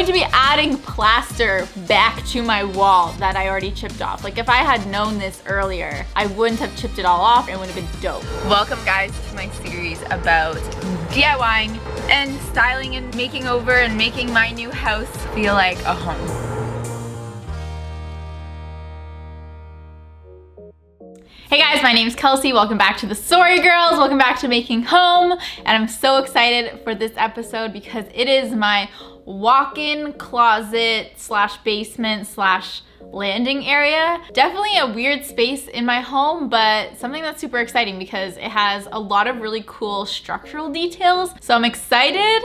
going to be adding plaster back to my wall that I already chipped off. Like if I had known this earlier, I wouldn't have chipped it all off. It would have been dope. Welcome guys to my series about DIYing and styling and making over and making my new house feel like a home. Hey guys, my name is Kelsey. Welcome back to TheSorryGirls. Welcome back to Making Home. And I'm so excited for this episode because it is my walk-in closet slash basement slash landing area. Definitely a weird space in my home, but something that's super exciting because it has a lot of really cool structural details. So I'm excited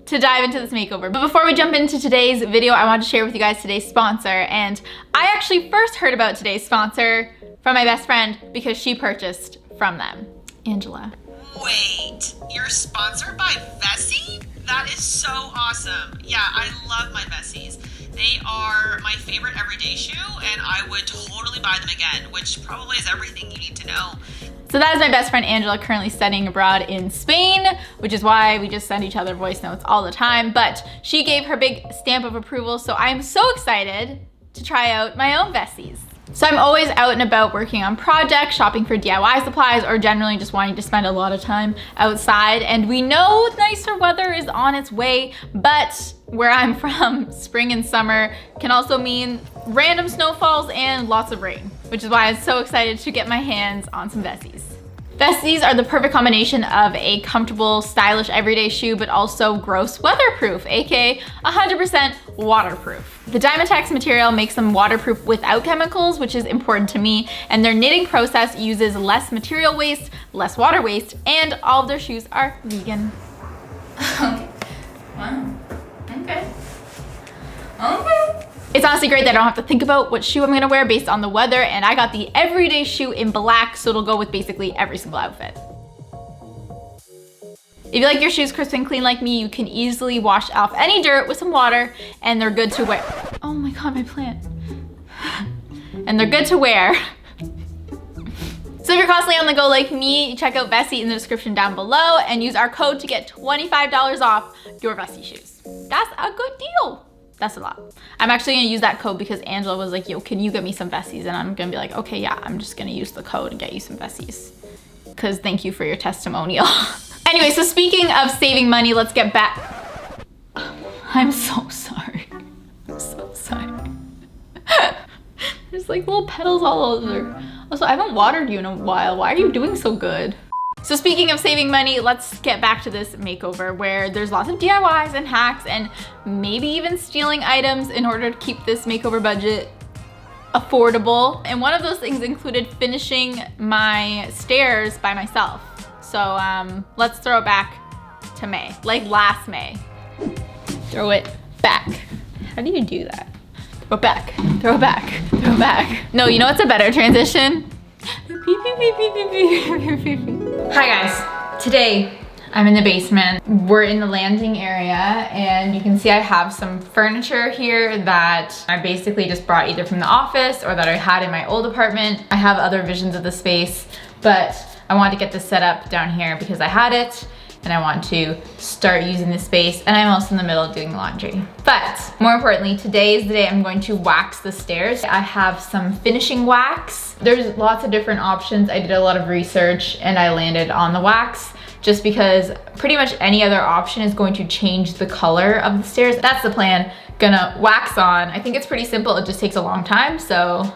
to dive into this makeover. But before we jump into today's video, I want to share with you guys today's sponsor. And I actually first heard about today's sponsor from my best friend because she purchased from them. Angela. Wait, you're sponsored by Vase? That is so awesome. Yeah, I love my Veses. They are my favorite everyday shoe and I would totally buy them again, which probably is everything you need to know. So that is my best friend Angela, currently studying abroad in Spain, which is why we just send each other voice notes all the time. But she gave her big stamp of approval, so I am so excited to try out my own Veses. So I'm always out and about working on projects, shopping for DIY supplies, or generally just wanting to spend a lot of time outside. And we know nicer weather is on its way, but where I'm from, spring and summer can also mean random snowfalls and lots of rain, which is why I'm so excited to get my hands on some Veses. Veses are the perfect combination of a comfortable, stylish everyday shoe, but also gross weatherproof, aka 100% waterproof. The Dymatex material makes them waterproof without chemicals, which is important to me, and their knitting process uses less material waste, less water waste, and all of their shoes are vegan. Okay. Wow. Okay. Okay. It's honestly great that I don't have to think about what shoe I'm gonna wear based on the weather, and I got the everyday shoe in black, so it'll go with basically every single outfit. If you like your shoes crisp and clean like me, you can easily wash off any dirt with some water, and they're good to wear. Oh my God, my plant. And they're good to wear. So if you're constantly on the go like me, check out Vese in the description down below and use our code to get $25 off your Vese shoes. That's a good deal. That's a lot. I'm actually gonna use that code because Angela was like, yo, can you get me some Veses? And I'm gonna be like, okay, yeah, I'm just gonna use the code and get you some Veses. Because thank you for your testimonial. Anyway, so speaking of saving money, let's get back. I'm so sorry. I'm so sorry. There's like little petals all over. Also, I haven't watered you in a while. Why are you doing so good? So speaking of saving money, let's get back to this makeover where there's lots of DIYs and hacks and maybe even stealing items in order to keep this makeover budget affordable. And one of those things included finishing my stairs by myself. So let's throw it back to May, like last May. Throw it back. How do you do that? Throw it back, throw it back, throw it back. No, you know what's a better transition? Hi guys, today I'm in the basement. We're in the landing area and you can see I have some furniture here that I basically just brought either from the office or that I had in my old apartment. I have other visions of the space, but I wanted to get this set up down here because I had it and I want to start using this space, and I'm also in the middle of doing laundry. But more importantly, today is the day I'm going to wax the stairs. I have some finishing wax. There's lots of different options. I did a lot of research and I landed on the wax just because pretty much any other option is going to change the color of the stairs. That's the plan. Gonna wax on. I think it's pretty simple. It just takes a long time, so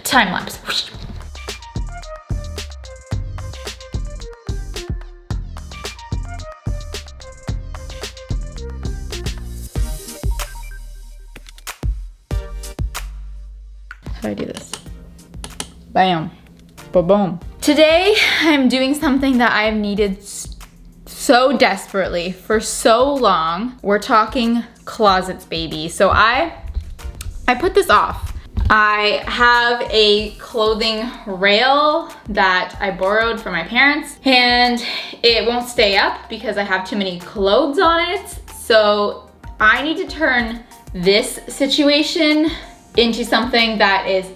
time lapse. How do I do this? Bam, ba-boom. Today, I'm doing something that I have needed so desperately for so long. We're talking closets, baby. So I put this off. I have a clothing rail that I borrowed from my parents and it won't stay up because I have too many clothes on it. So I need to turn this situation into something that is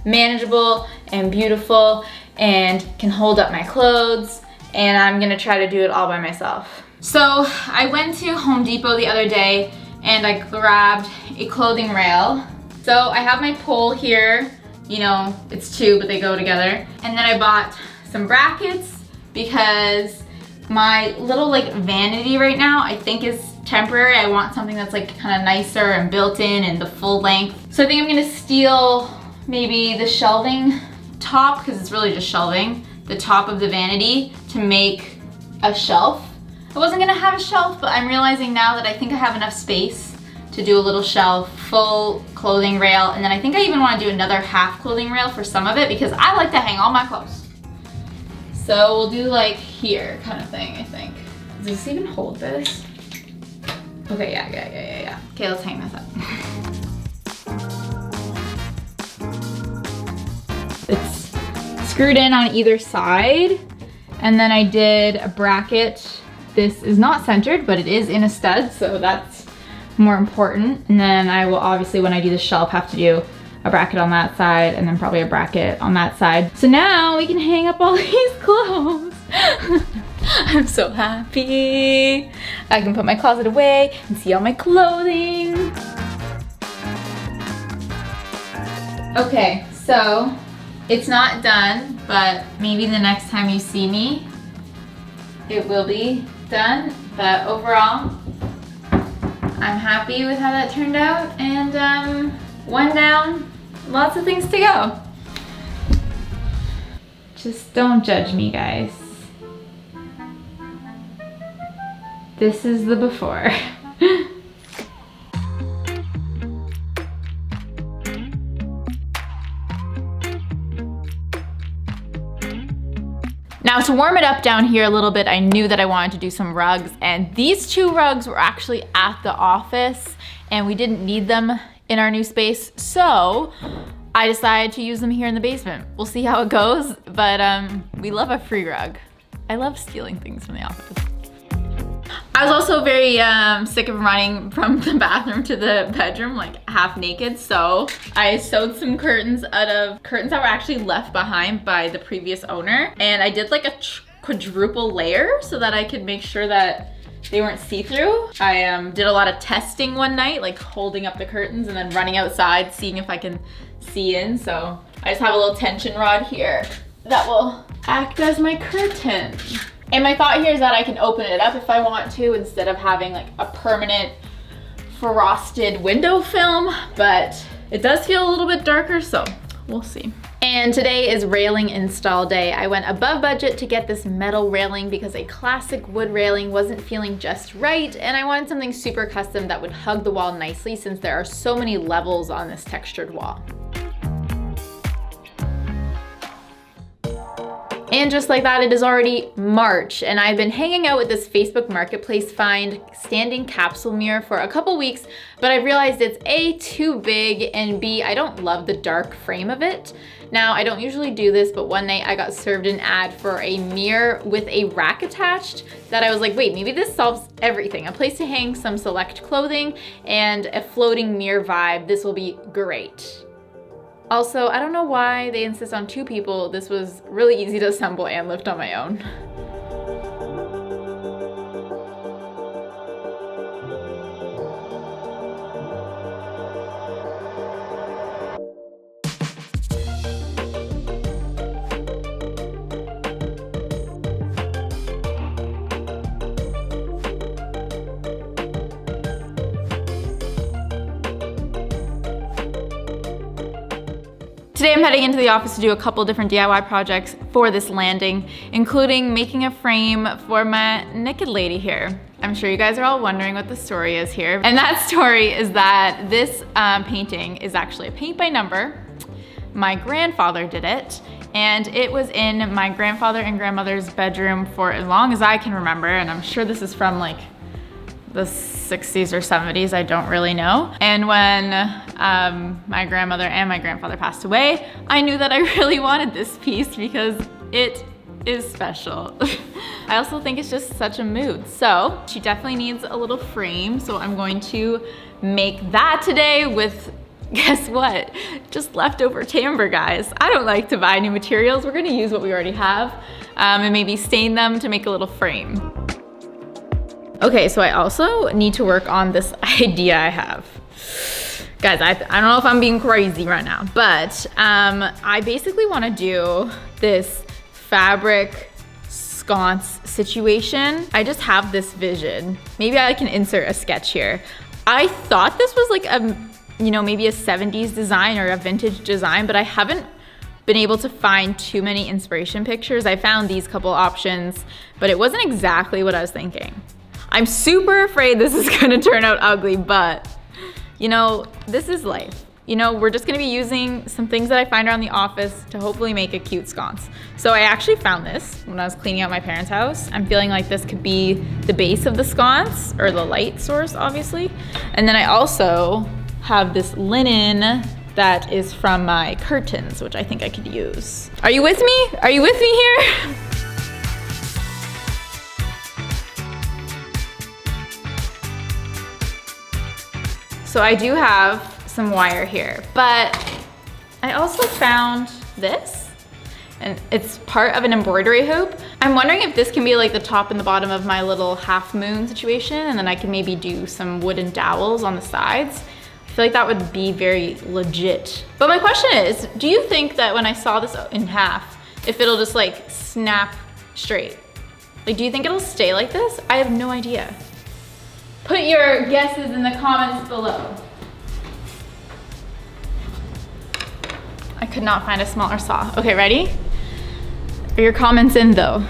manageable and beautiful and can hold up my clothes, and I'm gonna try to do it all by myself. So I went to Home Depot the other day and I grabbed a clothing rail. So I have my pole here, you know, it's two, but they go together. And then I bought some brackets because my little like vanity right now, I think is temporary. I want something that's like kind of nicer and built in and the full length. So I think I'm gonna steal maybe the shelving top, because it's really just shelving, the top of the vanity to make a shelf. I wasn't gonna have a shelf, but I'm realizing now that I think I have enough space to do a little shelf, full clothing rail, and then I think I even wanna do another half clothing rail for some of it because I like to hang all my clothes. So we'll do like here kind of thing, I think. Does this even hold this? Okay, yeah. Okay, let's hang this up. It's screwed in on either side. And then I did a bracket. This is not centered, but it is in a stud, so that's more important. And then I will obviously, when I do the shelf, have to do a bracket on that side and then probably a bracket on that side. So now we can hang up all these clothes. I'm so happy. I can put my closet away and see all my clothing. Okay, so it's not done, but maybe the next time you see me, it will be done. But overall, I'm happy with how that turned out, and one down, lots of things to go. Just don't judge me, guys. This is the before. Now to warm it up down here a little bit, I knew that I wanted to do some rugs, and these two rugs were actually at the office and we didn't need them in our new space, so I decided to use them here in the basement. We'll see how it goes, but we love a free rug. I love stealing things from the office. I was also very sick of running from the bathroom to the bedroom like half naked, so I sewed some curtains out of curtains that were actually left behind by the previous owner, and I did like a quadruple layer so that I could make sure that they weren't see-through. I did a lot of testing one night, like holding up the curtains and then running outside seeing if I can see in. So I just have a little tension rod here that will act as my curtain. And my thought here is that I can open it up if I want to instead of having like a permanent frosted window film, but it does feel a little bit darker, so we'll see. And today is railing install day. I went above budget to get this metal railing because a classic wood railing wasn't feeling just right, and I wanted something super custom that would hug the wall nicely since there are so many levels on this textured wall. And just like that, it is already March, and I've been hanging out with this Facebook Marketplace find standing capsule mirror for a couple weeks, but I've realized it's A, too big, and B, I don't love the dark frame of it. Now, I don't usually do this, but one night I got served an ad for a mirror with a rack attached that I was like, wait, maybe this solves everything. A place to hang some select clothing and a floating mirror vibe. This will be great. Also, I don't know why they insist on two people. This was really easy to assemble and lift on my own. Today I'm heading into the office to do a couple different DIY projects for this landing, including making a frame for my naked lady here. I'm sure you guys are all wondering what the story is here. And that story is that this painting is actually a paint by number. My grandfather did it, and it was in my grandfather and grandmother's bedroom for as long as I can remember, and I'm sure this is from like the 60s or 70s, I don't really know. And when my grandmother and my grandfather passed away, I knew that I really wanted this piece because it is special. I also think it's just such a mood. So she definitely needs a little frame, so I'm going to make that today with, guess what? Just leftover timber, guys. I don't like to buy new materials. We're gonna use what we already have and maybe stain them to make a little frame. Okay, so I also need to work on this idea I have. Guys, I don't know if I'm being crazy right now, but I basically want to do this fabric sconce situation. I just have this vision. Maybe I can insert a sketch here. I thought this was like a, you know, maybe a 70s design or a vintage design, but I haven't been able to find too many inspiration pictures. I found these couple options, but it wasn't exactly what I was thinking. I'm super afraid this is gonna turn out ugly, but you know, this is life. You know, we're just gonna be using some things that I find around the office to hopefully make a cute sconce. So I actually found this when I was cleaning out my parents' house. I'm feeling like this could be the base of the sconce, or the light source, obviously. And then I also have this linen that is from my curtains, which I think I could use. Are you with me? Are you with me here? So I do have some wire here, but I also found this, and it's part of an embroidery hoop. I'm wondering if this can be like the top and the bottom of my little half moon situation, and then I can maybe do some wooden dowels on the sides. I feel like that would be very legit. But my question is, do you think that when I saw this in half, if it'll just like snap straight? Like, do you think it'll stay like this? I have no idea. Put your guesses in the comments below. I could not find a smaller saw. Okay, ready? Are your comments in though?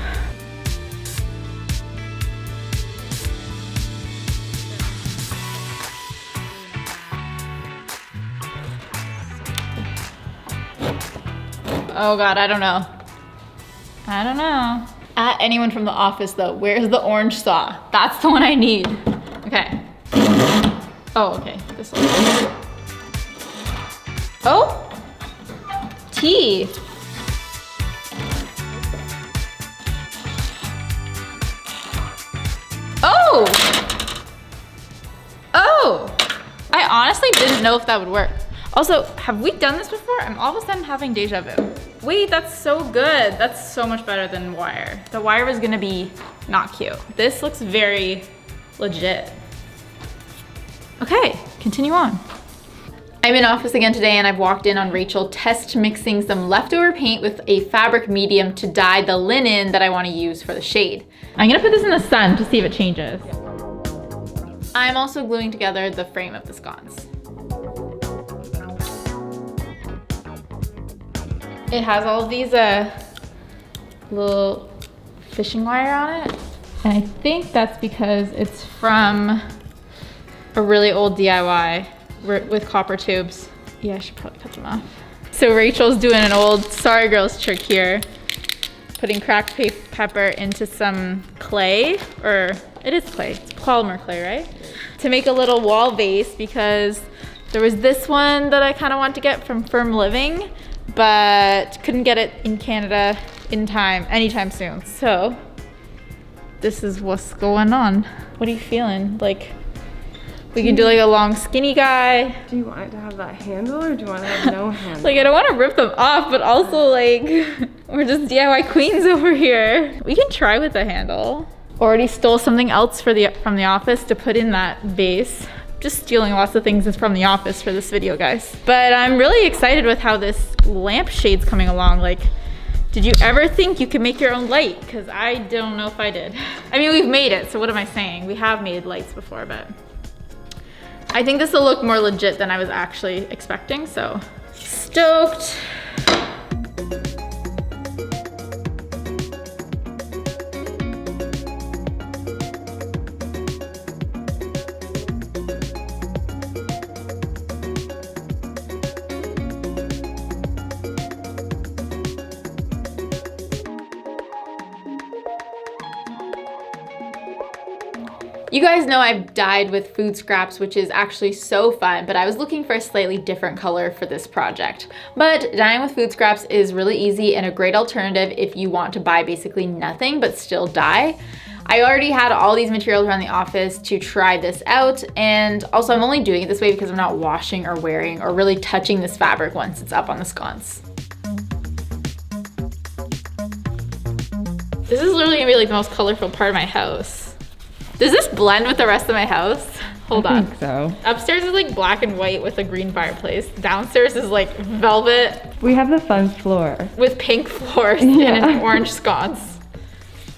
Oh God, I don't know. I don't know. At anyone from the office though, where's the orange saw? That's the one I need. Okay. Oh, okay, this one. Oh, T. Oh! Oh! I honestly didn't know if that would work. Also, have we done this before? I'm all of a sudden having deja vu. Wait, that's so good. That's so much better than wire. The wire was gonna be not cute. This looks very legit. Okay, continue on. I'm in office again today and I've walked in on Rachel test mixing some leftover paint with a fabric medium to dye the linen that I want to use for the shade. I'm gonna put this in the sun to see if it changes. I'm also gluing together the frame of the sconce. It has all of these little fishing wire on it. And I think that's because it's from a really old DIY with copper tubes. Yeah, I should probably cut them off. So Rachel's doing an old TheSorryGirls trick here. Putting cracked pepper into some clay, or it is clay, it's polymer clay, right? To make a little wall vase, because there was this one that I kind of want to get from Firm Living, but couldn't get it in Canada in time, anytime soon. So this is what's going on. What are you feeling? Like, we can do like a long skinny guy. Do you want it to have that handle or do you want it to have no handle? Like, I don't want to rip them off, but also like, we're just DIY queens over here. We can try with the handle. Already stole something else from the office to put in that vase. Just stealing lots of things from the office for this video, guys. But I'm really excited with how this lampshade's coming along. Like, did you ever think you could make your own light? Because I don't know if I did. I mean, we've made it, so what am I saying? We have made lights before, but I think this will look more legit than I was actually expecting, so stoked. You guys know I've dyed with food scraps, which is actually so fun, but I was looking for a slightly different color for this project. But dyeing with food scraps is really easy and a great alternative if you want to buy basically nothing but still dye. I already had all these materials around the office to try this out, and also I'm only doing it this way because I'm not washing or wearing or really touching this fabric once it's up on the sconce. This is literally gonna be like the most colorful part of my house. Does this blend with the rest of my house? Hold on. I think so. Upstairs is like black and white with a green fireplace. Downstairs is like velvet We have the fun floor. with pink floors and an orange sconce.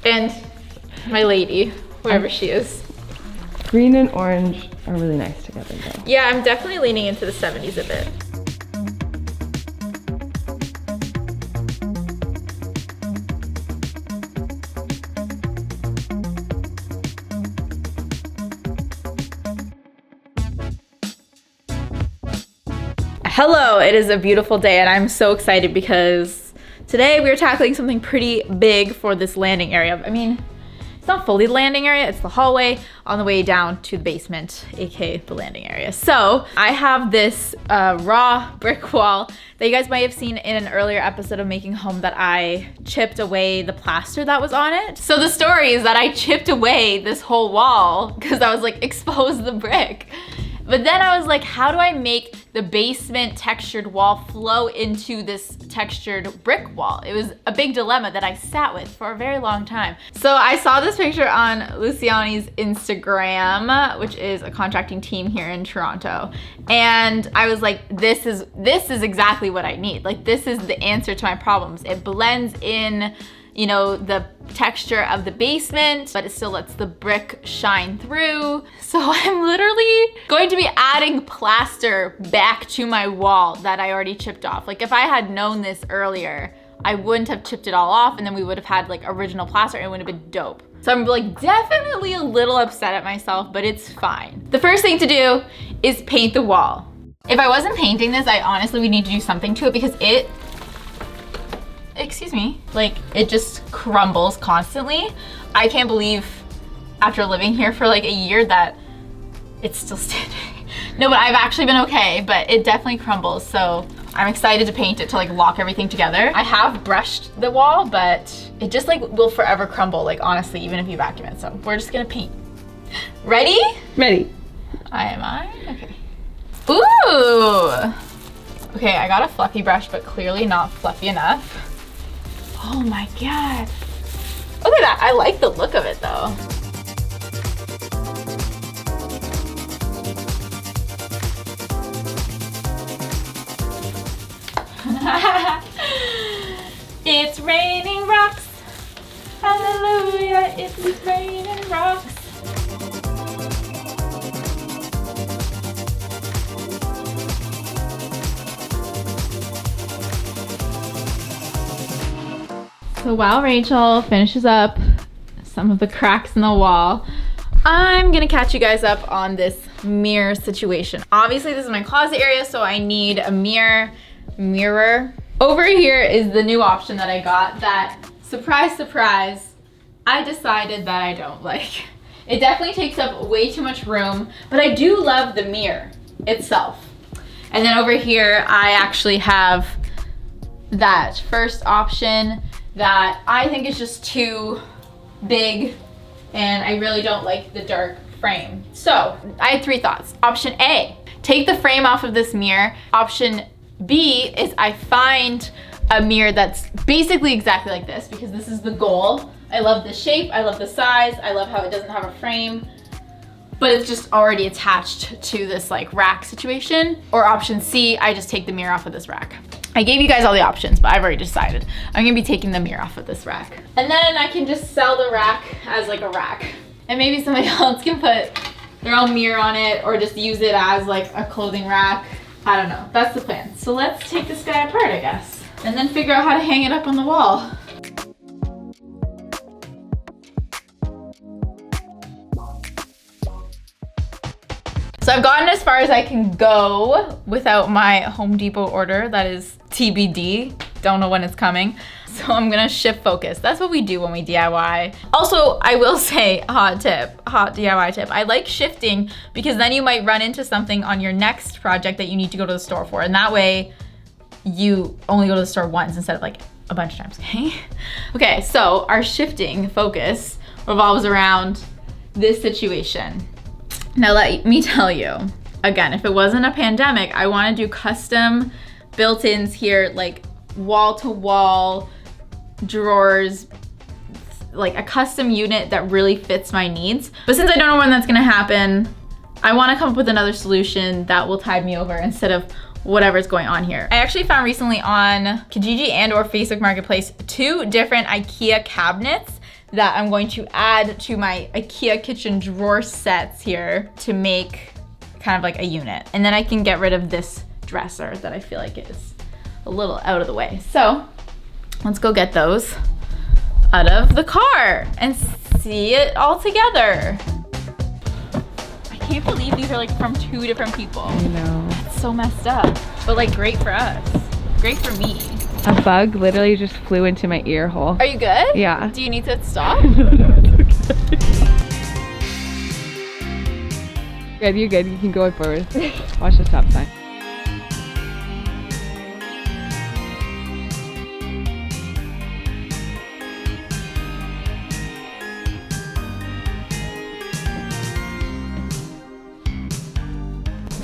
And my lady, whoever she is. Green and orange are really nice together though. Yeah, I'm definitely leaning into the 70s a bit. Hello, it is a beautiful day and I'm so excited because today we're tackling something pretty big for this landing area. I mean, it's not fully the landing area, it's the hallway on the way down to the basement, aka the landing area. So I have this raw brick wall that you guys might have seen in an earlier episode of Making Home that I chipped away the plaster that was on it. So the story is that I chipped away this whole wall because I was like, expose the brick. But then I was like, how do I make the basement textured wall flow into this textured brick wall? It was a big dilemma that I sat with for a very long time. So I saw this picture on Luciani's Instagram, which is a contracting team here in Toronto. And I was like, this is exactly what I need. Like, this is the answer to my problems. It blends in, you know, the texture of the basement, but it still lets the brick shine through. So I'm literally going to be adding plaster back to my wall that I already chipped off. Like, if I had known this earlier, I wouldn't have chipped it all off and then we would have had like original plaster and it would have been dope. So I'm like definitely a little upset at myself, but it's fine. The first thing to do is paint the wall. If I wasn't painting this, I honestly would need to do something to it because excuse me, like it just crumbles constantly. I can't believe after living here for like a year that it's still standing. No, but I've actually been okay, but it definitely crumbles. So I'm excited to paint it to like lock everything together. I have brushed the wall, but it just like will forever crumble, like honestly, even if you vacuum it. So we're just gonna paint. Ready? Ready. Am I? Okay. Ooh. Okay, I got a fluffy brush, but clearly not fluffy enough. Oh my God. Look at that. I like the look of it though. It's raining rocks. Hallelujah. It's raining rocks. So while Rachel finishes up some of the cracks in the wall, I'm gonna catch you guys up on this mirror situation. Obviously this is my closet area, so I need a mirror. Over here is the new option that I got that, surprise, surprise, I decided that I don't like. It definitely takes up way too much room, but I do love the mirror itself. And then over here, I actually have that first option that I think is just too big and I really don't like the dark frame. So I had three thoughts. Option A, take the frame off of this mirror. Option B is I find a mirror that's basically exactly like this because this is the goal. I love the shape, I love the size, I love how it doesn't have a frame, but it's just already attached to this like rack situation. Or option C, I just take the mirror off of this rack. I gave you guys all the options, but I've already decided. I'm gonna be taking the mirror off of this rack. And then I can just sell the rack as like a rack. And maybe somebody else can put their own mirror on it or just use it as like a clothing rack. I don't know, that's the plan. So let's take this guy apart, I guess. And then figure out how to hang it up on the wall. So I've gotten as far as I can go without my Home Depot order. That is TBD. Don't know when it's coming. So I'm gonna shift focus. That's what we do when we DIY. Also, I will say, hot DIY tip. I like shifting because then you might run into something on your next project that you need to go to the store for. And that way you only go to the store once instead of like a bunch of times, okay? Okay, so our shifting focus revolves around this situation. Now let me tell you, again, if it wasn't a pandemic, I wanna do custom built-ins here, like wall-to-wall drawers, like a custom unit that really fits my needs. But since I don't know when that's gonna happen, I wanna come up with another solution that will tide me over instead of whatever's going on here. I actually found recently on Kijiji and or Facebook Marketplace 2 different IKEA cabinets that I'm going to add to my IKEA kitchen drawer sets here to make kind of like a unit. And then I can get rid of this dresser that I feel like is a little out of the way. So let's go get those out of the car and see it all together. I can't believe these are like from 2 different people. I know. It's so messed up, but like great for us. Great for me. A bug literally just flew into my ear hole. Are you good? Yeah. Do you need to stop? No, it's okay. Good, you're good. You can go forward. Watch the stop sign.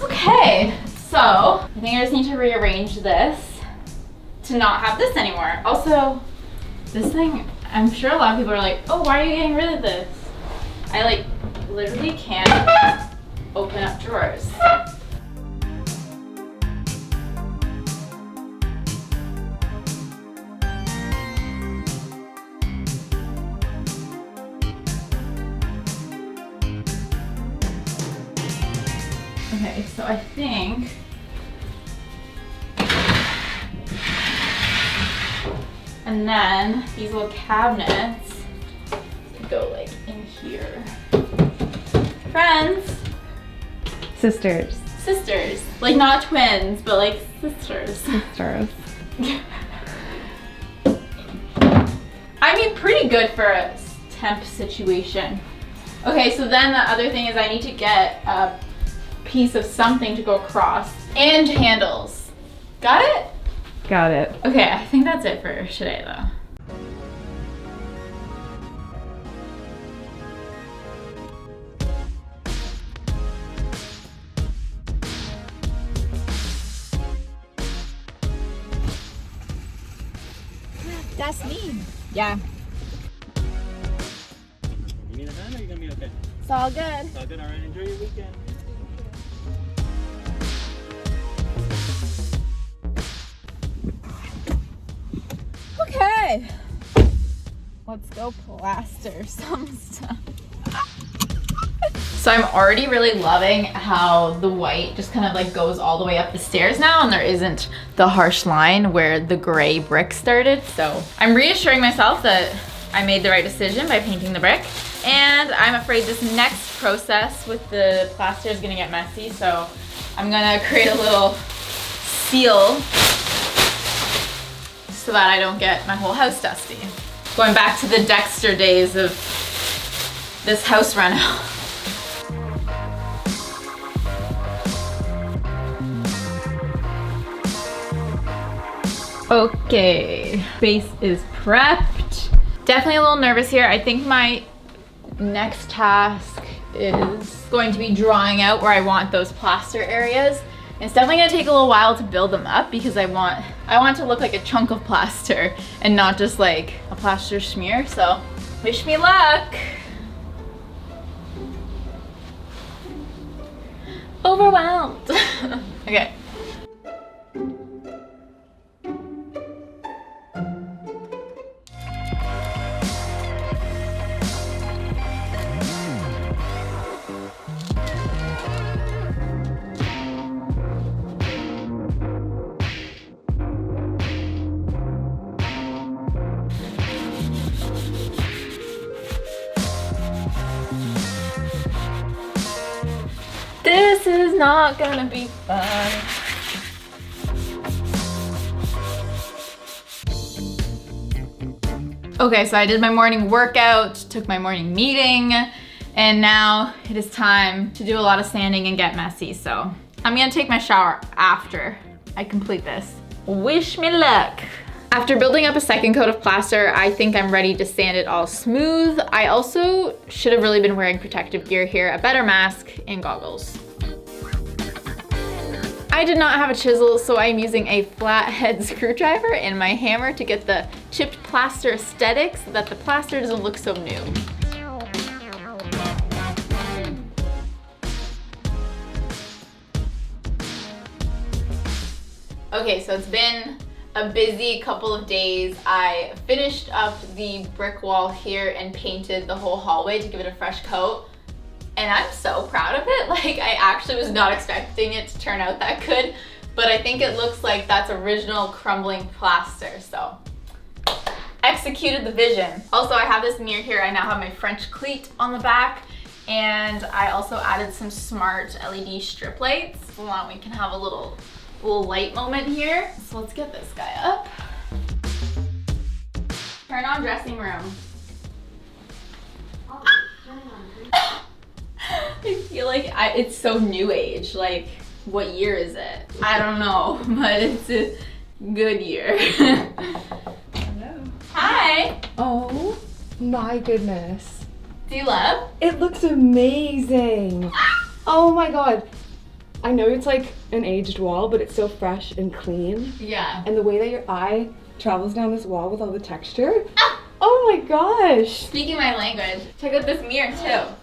Okay, so I think I just need to rearrange this to not have this anymore. Also, this thing, I'm sure a lot of people are like, oh, why are you getting rid of this? I like literally can't open up drawers. Okay, so I think and then these little cabinets go like in here. Friends. Sisters. Sisters. Like not twins, but like sisters. Sisters. I mean, pretty good for a temp situation. Okay, so then the other thing is I need to get a piece of something to go across and handles. Got it? Got it. Okay, I think that's it for today though. That's me. Yeah. You need a hand or you gonna be okay? It's all good. It's all good, alright, enjoy your weekend. Okay. Let's go plaster some stuff. So I'm already really loving how the white just kind of like goes all the way up the stairs now and there isn't the harsh line where the gray brick started. So I'm reassuring myself that I made the right decision by painting the brick. And I'm afraid this next process with the plaster is gonna get messy. So I'm gonna create a little seal so that I don't get my whole house dusty. Going back to the Dexter days of this house reno. Okay, base is prepped. Definitely a little nervous here. I think my next task is going to be drawing out where I want those plaster areas. It's definitely gonna take a little while to build them up because I want it to look like a chunk of plaster and not just like a plaster smear. So wish me luck. Overwhelmed. Okay. This is not gonna be fun. Okay, so I did my morning workout, took my morning meeting, and now it is time to do a lot of sanding and get messy. So I'm gonna take my shower after I complete this. Wish me luck. After building up a second coat of plaster, I think I'm ready to sand it all smooth. I also should have really been wearing protective gear here, a better mask and goggles. I did not have a chisel, so I'm using a flathead screwdriver and my hammer to get the chipped plaster aesthetic so that the plaster doesn't look so new. Okay, so it's been a busy couple of days. I finished up the brick wall here and painted the whole hallway to give it a fresh coat. And I'm so proud of it. Like, I actually was not expecting it to turn out that good, but I think it looks like that's original crumbling plaster, so. Executed the vision. Also, I have this mirror here. I now have my French cleat on the back, and I also added some smart LED strip lights. So now we can have a little light moment here. So let's get this guy up. Turn on dressing room. I feel like it's so new age. Like, what year is it? I don't know, but it's a good year. Hello. Hi. Oh my goodness. Do you love? It looks amazing. Oh my god. I know it's like an aged wall, but it's so fresh and clean. Yeah. And the way that your eye travels down this wall with all the texture. Oh my gosh. Speaking my language, check out this mirror too.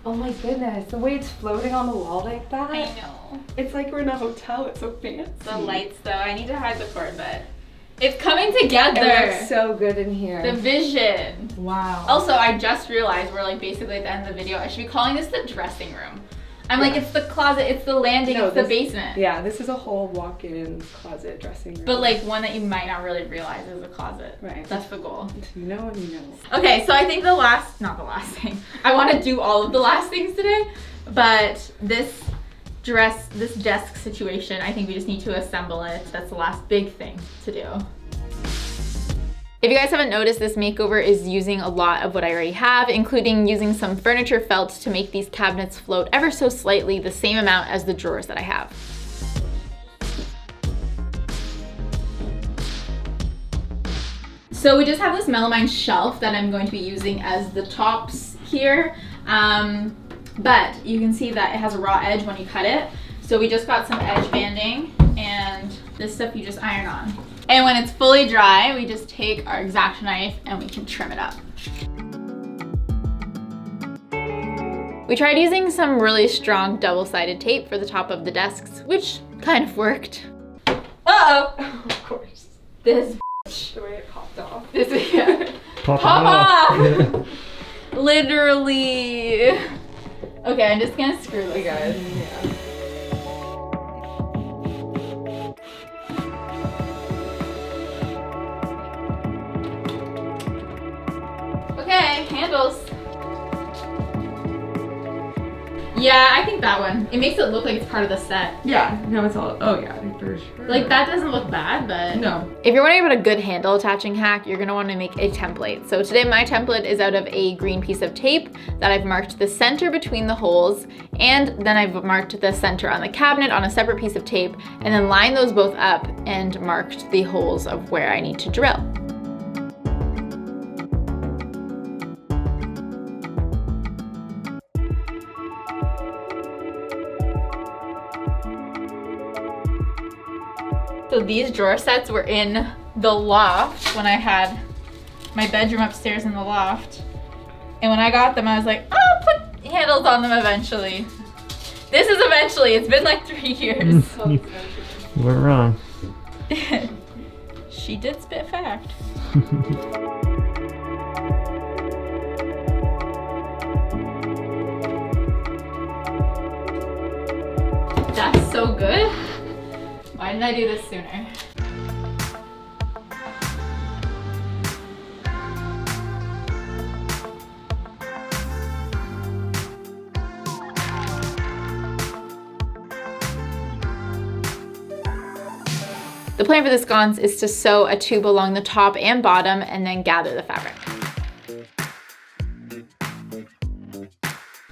Oh my goodness. The way it's floating on the wall like that. I know. It's like we're in a hotel. It's so fancy. The lights though, I need to hide the cord, but it's coming together. It looks so good in here. The vision. Wow. Also, I just realized we're like basically at the end of the video. I should be calling this the dressing room. I'm like, it's the closet, it's the landing, it's the basement. Yeah, this is a whole walk-in closet dressing room. But like one that you might not really realize is a closet. Right. That's the goal. You know and you know. Okay, so I think not the last thing. I want to do all of the last things today, but this desk situation, I think we just need to assemble it. That's the last big thing to do. If you guys haven't noticed, this makeover is using a lot of what I already have, including using some furniture felt to make these cabinets float ever so slightly the same amount as the drawers that I have. So we just have this melamine shelf that I'm going to be using as the tops here, but you can see that it has a raw edge when you cut it. So we just got some edge banding, and this stuff you just iron on. And when it's fully dry, we just take our X-Acto knife and we can trim it up. We tried using some really strong double-sided tape for the top of the desks, which kind of worked. Uh-oh! Of course. This The way it popped off. This yeah. Pop off! Literally. Okay, I'm just gonna screw this, guys. Yeah. Okay, handles. Yeah, I think that one. It makes it look like it's part of the set. Yeah, no, it's all, oh yeah, for sure. Like, that doesn't look bad, but... No. If you're wondering about a good handle attaching hack, you're gonna wanna make a template. So today my template is out of a green piece of tape that I've marked the center between the holes, and then I've marked the center on the cabinet on a separate piece of tape, and then lined those both up and marked the holes of where I need to drill. So these drawer sets were in the loft when I had my bedroom upstairs in the loft. And when I got them, I was like, I'll put handles on them eventually. This is eventually, it's been like 3 years. You weren't wrong. She did spit fact. That's so good. Why didn't I do this sooner? The plan for the sconce is to sew a tube along the top and bottom and then gather the fabric.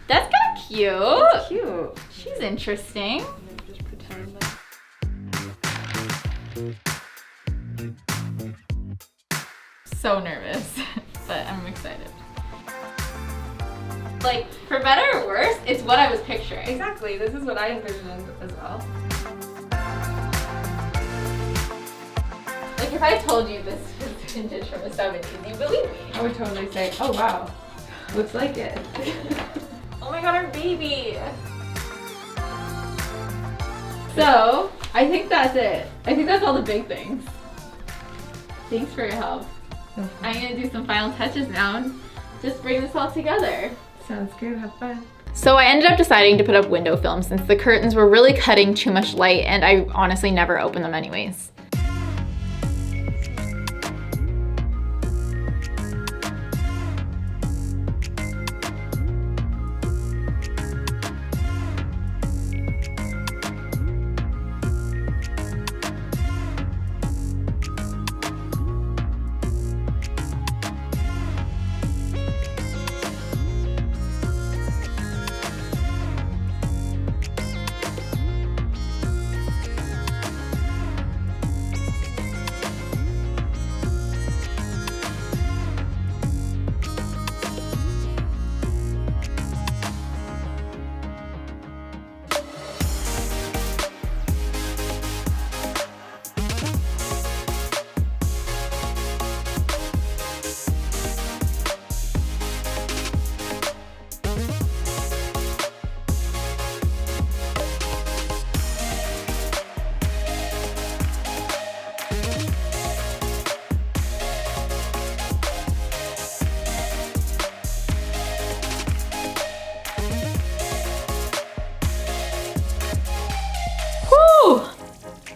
That's kind of cute. It's cute. She's interesting. Just pretend that. So nervous, but I'm excited. Like, for better or worse, it's what I was picturing. Exactly, this is what I envisioned as well. Like, if I told you this was vintage from the 70s. You believe me? I would totally say, oh wow, looks like it. Oh my god, our baby. So, I think that's it. I think that's all the big things. Thanks for your help. I'm gonna do some final touches now and just bring this all together. Sounds good, have fun. So I ended up deciding to put up window film since the curtains were really cutting too much light and I honestly never open them anyways.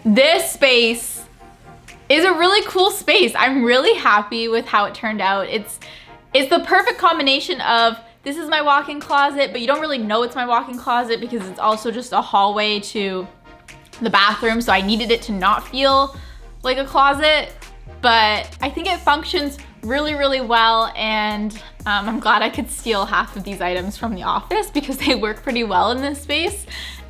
This space is a really cool space. I'm really happy with how it turned out. It's the perfect combination of this is my walk-in closet, but you don't really know it's my walk-in closet because it's also just a hallway to the bathroom, so I needed it to not feel like a closet, but I think it functions really, really well, and I'm glad I could steal half of these items from the office because they work pretty well in this space.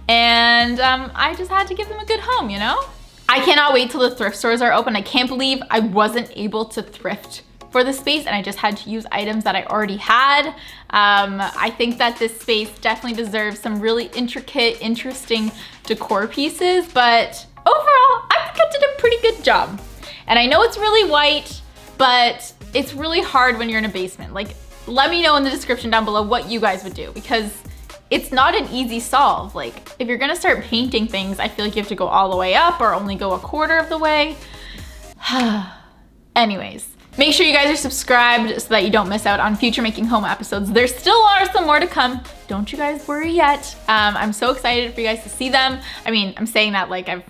And I just had to give them a good home, you know? I cannot wait till the thrift stores are open. I can't believe I wasn't able to thrift for this space and I just had to use items that I already had. I think that this space definitely deserves some really intricate, interesting decor pieces, but overall, I think I did a pretty good job. And I know it's really white, but it's really hard when you're in a basement. Like, let me know in the description down below what you guys would do because it's not an easy solve. Like, if you're gonna start painting things, I feel like you have to go all the way up or only go a quarter of the way. Anyways, make sure you guys are subscribed so that you don't miss out on future Making Home episodes. There still are some more to come. Don't you guys worry yet. I'm so excited for you guys to see them. I mean, I'm saying that like I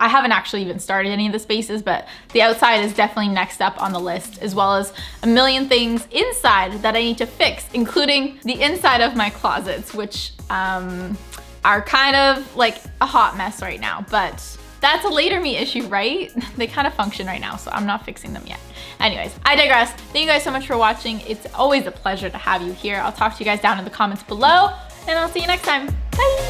haven't actually even started any of the spaces, but the outside is definitely next up on the list, as well as a million things inside that I need to fix, including the inside of my closets, which are kind of like a hot mess right now, but that's a later me issue, right? They kind of function right now, so I'm not fixing them yet. Anyways, I digress. Thank you guys so much for watching. It's always a pleasure to have you here. I'll talk to you guys down in the comments below, and I'll see you next time. Bye!